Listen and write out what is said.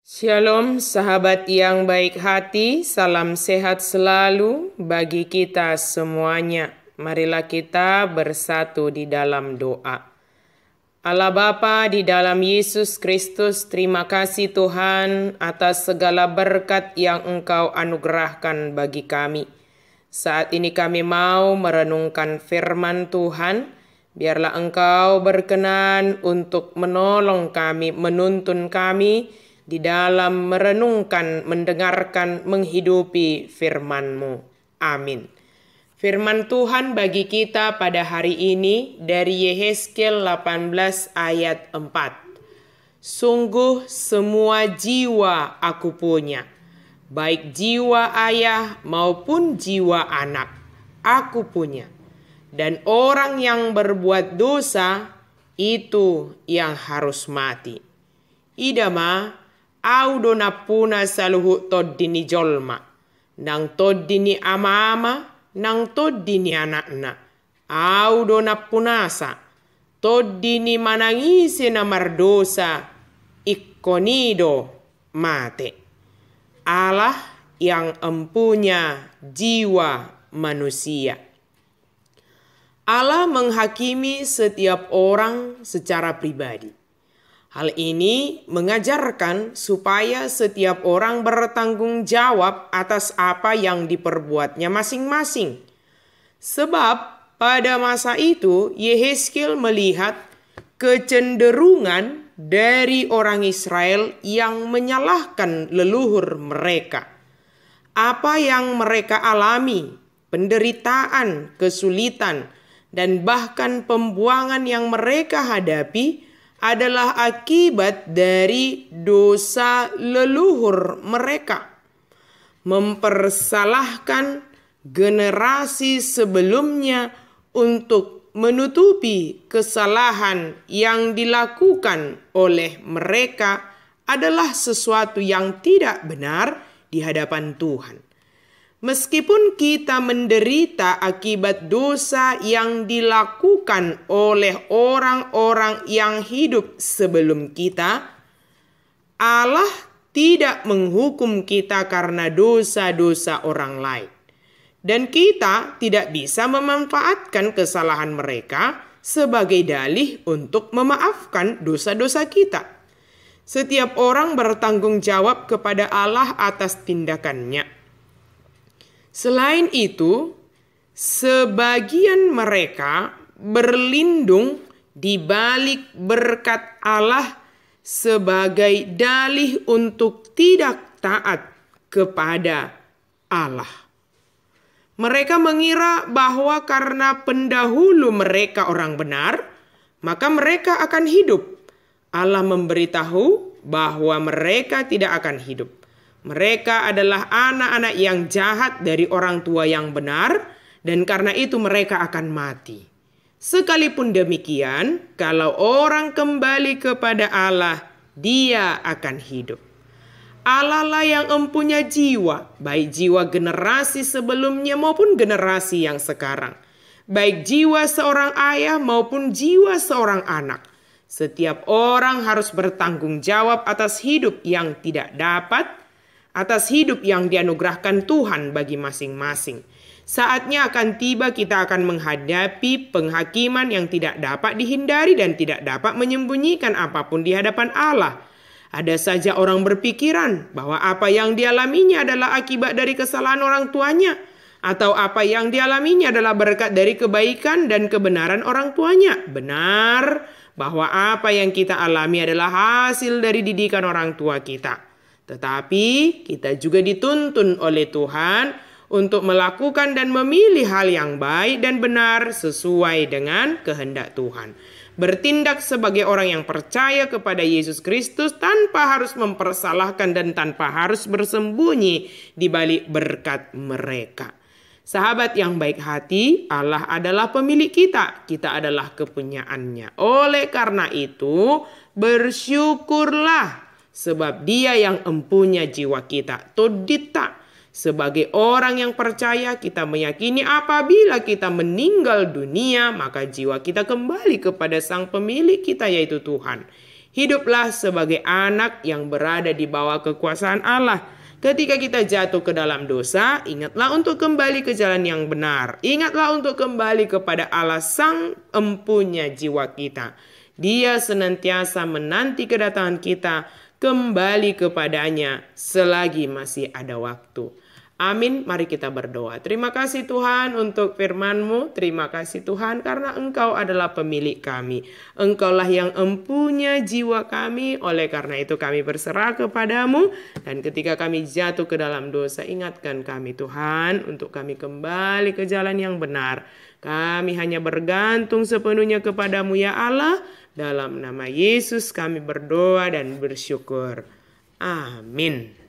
Shalom sahabat yang baik hati, salam sehat selalu bagi kita semuanya. Marilah kita bersatu di dalam doa. Allah Bapa di dalam Yesus Kristus, terima kasih Tuhan atas segala berkat yang Engkau anugerahkan bagi kami. Saat ini kami mau merenungkan firman Tuhan. Biarlah Engkau berkenan untuk menolong kami, menuntun kami di dalam merenungkan, mendengarkan, menghidupi firman-Mu. Amin. Firman Tuhan bagi kita pada hari ini dari Yehezkiel 18 ayat 4. Sungguh semua jiwa aku punya, baik jiwa ayah maupun jiwa anak, aku punya. Dan orang yang berbuat dosa, itu yang harus mati. Idama audo napuna saluhu toddini jolma, nang toddini ama-ama, nang toddini anak-na. Audo napunasa, toddini manangisi na mardosa, ikkonido mate. Allah yang empunya jiwa manusia. Allah menghakimi setiap orang secara pribadi. Hal ini mengajarkan supaya setiap orang bertanggung jawab atas apa yang diperbuatnya masing-masing. Sebab pada masa itu Yehezkiel melihat kecenderungan dari orang Israel yang menyalahkan leluhur mereka. Apa yang mereka alami, penderitaan, kesulitan, dan bahkan pembuangan yang mereka hadapi adalah akibat dari dosa leluhur mereka. Mempersalahkan generasi sebelumnya untuk menutupi kesalahan yang dilakukan oleh mereka adalah sesuatu yang tidak benar di hadapan Tuhan. Meskipun kita menderita akibat dosa yang dilakukan oleh orang-orang yang hidup sebelum kita, Allah tidak menghukum kita karena dosa-dosa orang lain. Dan kita tidak bisa memanfaatkan kesalahan mereka sebagai dalih untuk memaafkan dosa-dosa kita. Setiap orang bertanggung jawab kepada Allah atas tindakannya. Selain itu, sebagian mereka berlindung di balik berkat Allah sebagai dalih untuk tidak taat kepada Allah. Mereka mengira bahwa karena pendahulu mereka orang benar, maka mereka akan hidup. Allah memberitahu bahwa mereka tidak akan hidup. Mereka adalah anak-anak yang jahat dari orang tua yang benar, dan karena itu mereka akan mati. Sekalipun demikian, kalau orang kembali kepada Allah, dia akan hidup. Allah lah yang empunya jiwa, baik jiwa generasi sebelumnya maupun generasi yang sekarang. Baik jiwa seorang ayah maupun jiwa seorang anak. Setiap orang harus bertanggung jawab atas hidup yang tidak dapat, atas hidup yang dianugerahkan Tuhan bagi masing-masing. Saatnya akan tiba kita akan menghadapi penghakiman yang tidak dapat dihindari dan tidak dapat menyembunyikan apapun di hadapan Allah. Ada saja orang berpikiran bahwa apa yang dialaminya adalah akibat dari kesalahan orang tuanya, atau apa yang dialaminya adalah berkat dari kebaikan dan kebenaran orang tuanya. Benar bahwa apa yang kita alami adalah hasil dari didikan orang tua kita. Tetapi kita juga dituntun oleh Tuhan untuk melakukan dan memilih hal yang baik dan benar sesuai dengan kehendak Tuhan. Bertindak sebagai orang yang percaya kepada Yesus Kristus tanpa harus mempersalahkan dan tanpa harus bersembunyi di balik berkat mereka. Sahabat yang baik hati, Allah adalah pemilik kita. Kita adalah kepunyaannya. Oleh karena itu, bersyukurlah. Sebab dia yang empunya jiwa kita. Todita. Sebagai orang yang percaya, kita meyakini apabila kita meninggal dunia, maka jiwa kita kembali kepada sang pemilik kita, yaitu Tuhan. Hiduplah sebagai anak yang berada di bawah kekuasaan Allah. Ketika kita jatuh ke dalam dosa, ingatlah untuk kembali ke jalan yang benar. Ingatlah untuk kembali kepada Allah Sang Empunya jiwa kita. Dia senantiasa menanti kedatangan kita kembali kepadanya selagi masih ada waktu. Amin, mari kita berdoa. Terima kasih Tuhan untuk firman-Mu. Terima kasih Tuhan karena Engkau adalah pemilik kami. Engkaulah yang empunya jiwa kami. Oleh karena itu kami berserah kepadamu. Dan ketika kami jatuh ke dalam dosa, ingatkan kami Tuhan untuk kami kembali ke jalan yang benar. Kami hanya bergantung sepenuhnya kepadamu ya Allah. Dalam nama Yesus kami berdoa dan bersyukur. Amin.